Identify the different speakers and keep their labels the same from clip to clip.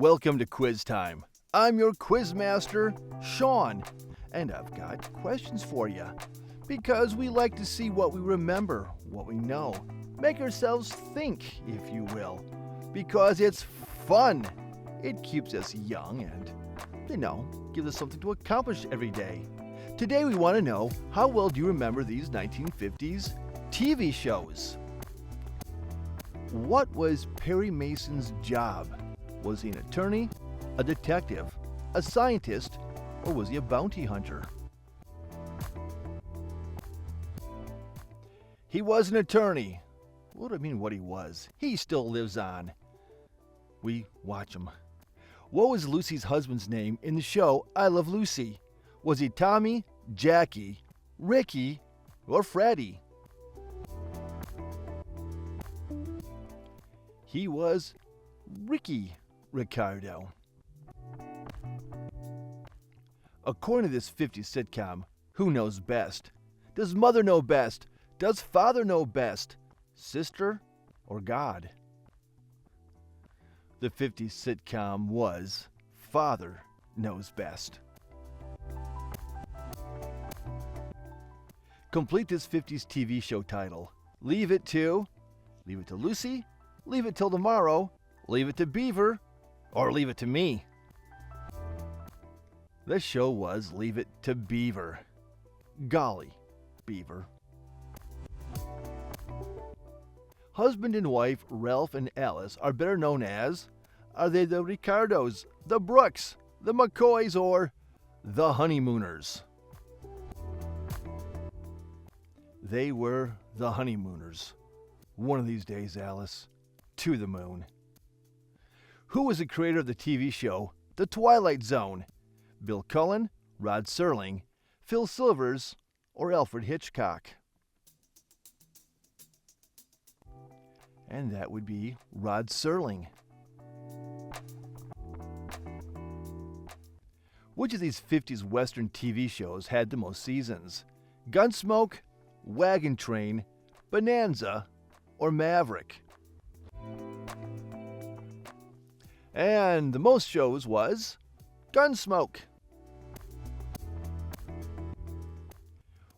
Speaker 1: Welcome to Quiz Time. I'm your quiz master, Sean, and I've got questions for you. Because we like to see what we remember, what we know. Make ourselves think, if you will. Because it's fun. It keeps us young and, gives us something to accomplish every day. Today we want to know, how well do you remember these 1950s TV shows? What was Perry Mason's job? Was he an attorney, a detective, a scientist, or was he a bounty hunter? He was an attorney. What do I mean what he was? He still lives on. We watch him. What was Lucy's husband's name in the show I Love Lucy? Was he Tommy, Jackie, Ricky, or Freddie? He was Ricky Ricardo. According to this 50s sitcom, who knows best? Does mother know best? Does father know best? Sister or God? The 50s sitcom was Father Knows Best. Complete this 50s TV show title. Leave it to Lucy, leave it till tomorrow, leave it to Beaver, or leave it to me. The show was Leave It to Beaver. Golly, Beaver. Husband and wife Ralph and Alice are better known as, are they the Ricardos, the Brooks, the McCoys, or the Honeymooners? They were the Honeymooners. One of these days, Alice, to the moon. Who was the creator of the TV show The Twilight Zone? Bill Cullen, Rod Serling, Phil Silvers, or Alfred Hitchcock? And that would be Rod Serling. Which of these 50s Western TV shows had the most seasons? Gunsmoke, Wagon Train, Bonanza, or Maverick? And the most shows was Gunsmoke.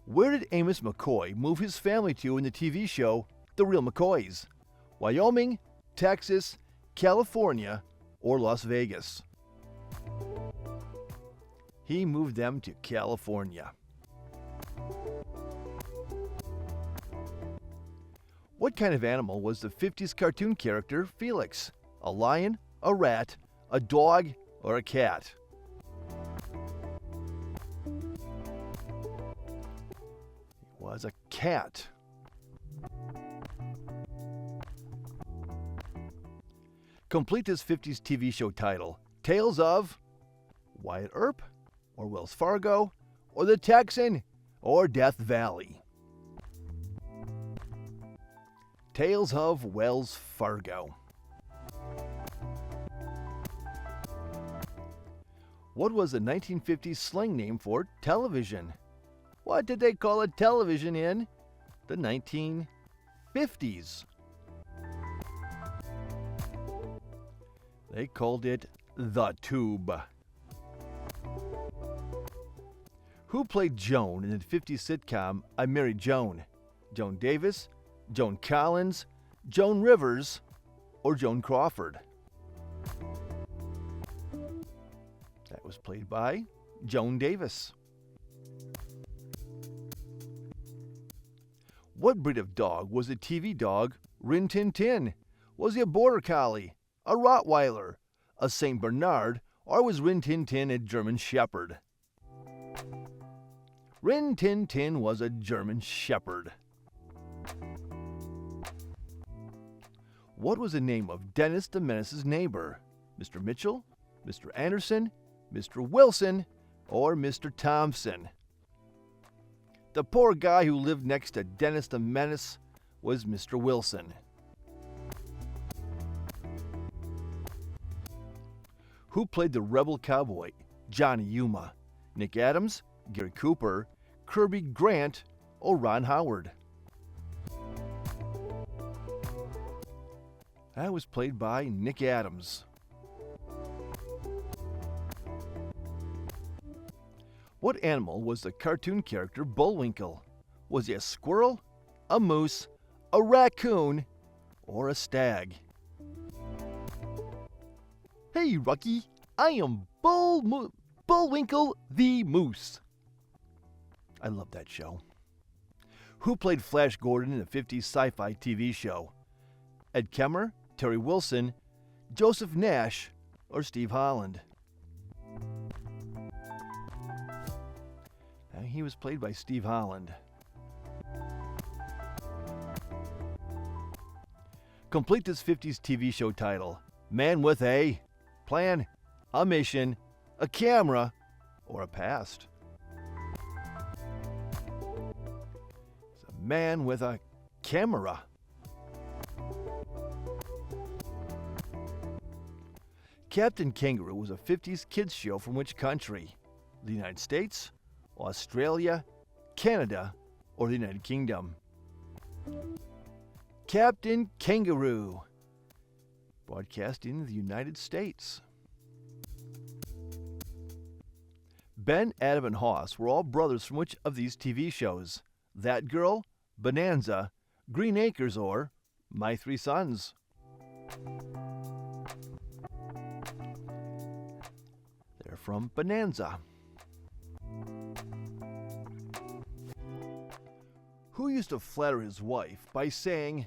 Speaker 1: Where did Amos McCoy move his family to in the TV show The Real McCoys? Wyoming, Texas, California, or Las Vegas? He moved them to California. What kind of animal was the 50s cartoon character Felix? A lion, a rat, a dog, or a cat? He was a cat. Complete this 50s TV show title. Tales of Wyatt Earp, or Wells Fargo, or The Texan, or Death Valley. Tales of Wells Fargo. What was the 1950s slang name for television? What did they call a television in the 1950s? They called it the tube. Who played Joan in the 50s sitcom I Married Joan? Joan Davis, Joan Collins, Joan Rivers, or Joan Crawford? That was played by Joan Davis. What breed of dog was the TV dog Rin Tin Tin? Was he a Border Collie, a Rottweiler, a St. Bernard, or was Rin Tin Tin a German Shepherd? Rin Tin Tin was a German Shepherd. What was the name of Dennis the Menace's neighbor? Mr. Mitchell, Mr. Anderson, Mr. Wilson, or Mr. Thompson? The poor guy who lived next to Dennis the Menace was Mr. Wilson. Who played the rebel cowboy, Johnny Yuma? Nick Adams, Gary Cooper, Kirby Grant, or Ron Howard? That was played by Nick Adams. What animal was the cartoon character Bullwinkle? Was he a squirrel, a moose, a raccoon, or a stag? Hey, Rocky, I am Bullwinkle the Moose. I love that show. Who played Flash Gordon in the 50s sci-fi TV show? Ed Kemmer, Terry Wilson, Joseph Nash, or Steve Holland? He was played by Steve Holland. Complete this 50s TV show title. Man with a plan, a mission, a camera, or a past. It's a man with a camera. Captain Kangaroo was a 50s kids show from which country? The United States, Australia, Canada, or the United Kingdom? Captain Kangaroo, broadcasting in the United States. Ben, Adam, and Hoss were all brothers from which of these TV shows? That Girl, Bonanza, Green Acres, or My Three Sons? They're from Bonanza. Who used to flatter his wife by saying,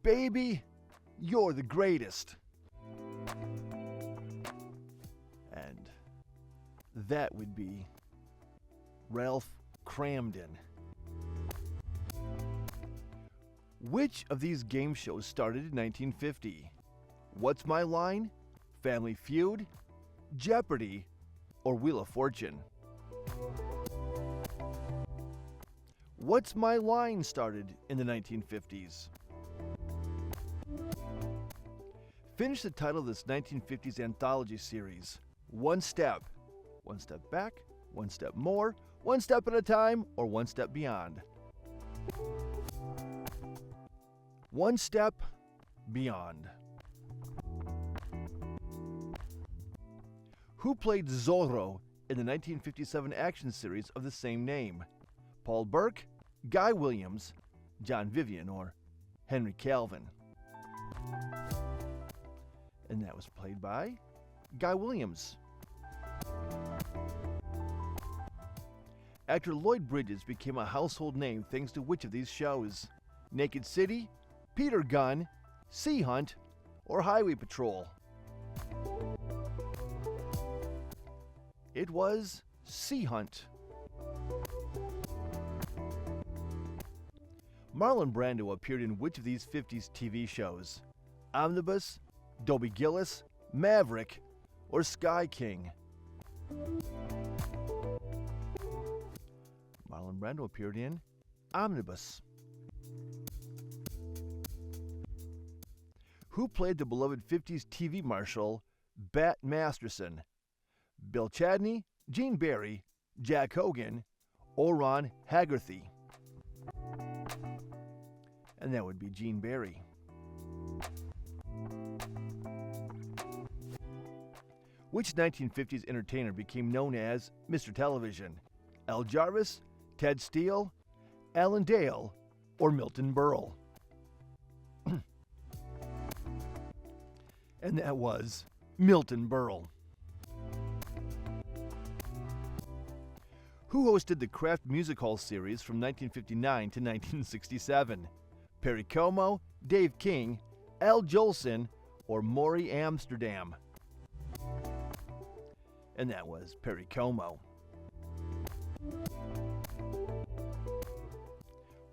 Speaker 1: "Baby, you're the greatest"? And that would be Ralph Cramden. Which of these game shows started in 1950? What's My Line, Family Feud, Jeopardy, or Wheel of Fortune? What's My Line started in the 1950s. Finish the title of this 1950s anthology series. One Step Back, One Step More, One Step at a Time, or One Step Beyond? One Step Beyond. Who played Zorro in the 1957 action series of the same name? Paul Burke, Guy Williams, John Vivian, or Henry Calvin? And that was played by Guy Williams. Actor Lloyd Bridges became a household name thanks to which of these shows? Naked City, Peter Gunn, Sea Hunt, or Highway Patrol? It was Sea Hunt. Marlon Brando appeared in which of these 50s TV shows? Omnibus, Dobie Gillis, Maverick, or Sky King? Marlon Brando appeared in Omnibus. Who played the beloved 50s TV marshal Bat Masterson? Bill Chadney, Gene Barry, Jack Hogan, or Ron Haggerty? And that would be Gene Barry. Which 1950s entertainer became known as Mr. Television? Al Jarvis, Ted Steele, Alan Dale, or Milton Berle? And that was Milton Berle. Who hosted the Kraft Music Hall series from 1959 to 1967? Perry Como, Dave King, Al Jolson, or Maury Amsterdam? And that was Perry Como.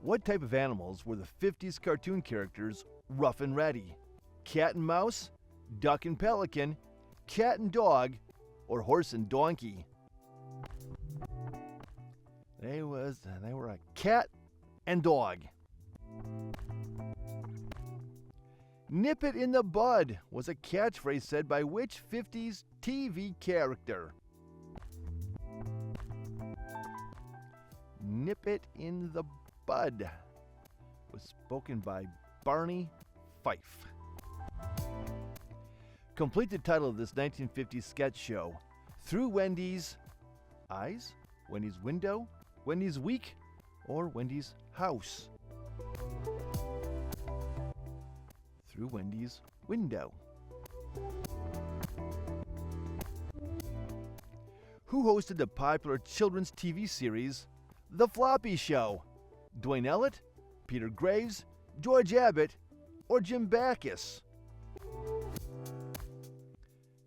Speaker 1: What type of animals were the 50s cartoon characters Rough and Ready? Cat and mouse, duck and pelican, cat and dog, or horse and donkey? They were a cat and dog. Nip it in the bud was a catchphrase said by which 50s TV character? Nip it in the bud was spoken by Barney Fife. Complete the title of this 1950s sketch show. Through Wendy's eyes, Wendy's window, Wendy's week, or Wendy's house? Through Wendy's window. Who hosted the popular children's TV series, The Floppy Show? Dwayne Ellett, Peter Graves, George Abbott, or Jim Backus?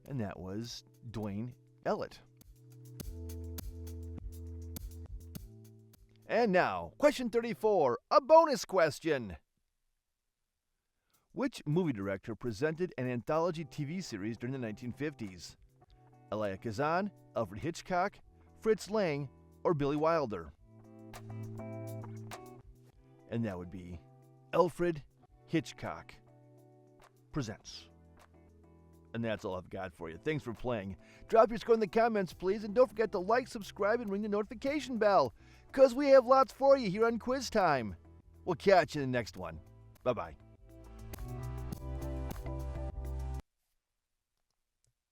Speaker 1: And that was Dwayne Ellett. And now, question 34, a bonus question. Which movie director presented an anthology TV series during the 1950s? Elia Kazan, Alfred Hitchcock, Fritz Lang, or Billy Wilder? And that would be Alfred Hitchcock Presents. And that's all I've got for you. Thanks for playing. Drop your score in the comments, please, and don't forget to like, subscribe, and ring the notification bell, because we have lots for you here on Quiz Time. We'll catch you in the next one. Bye-bye.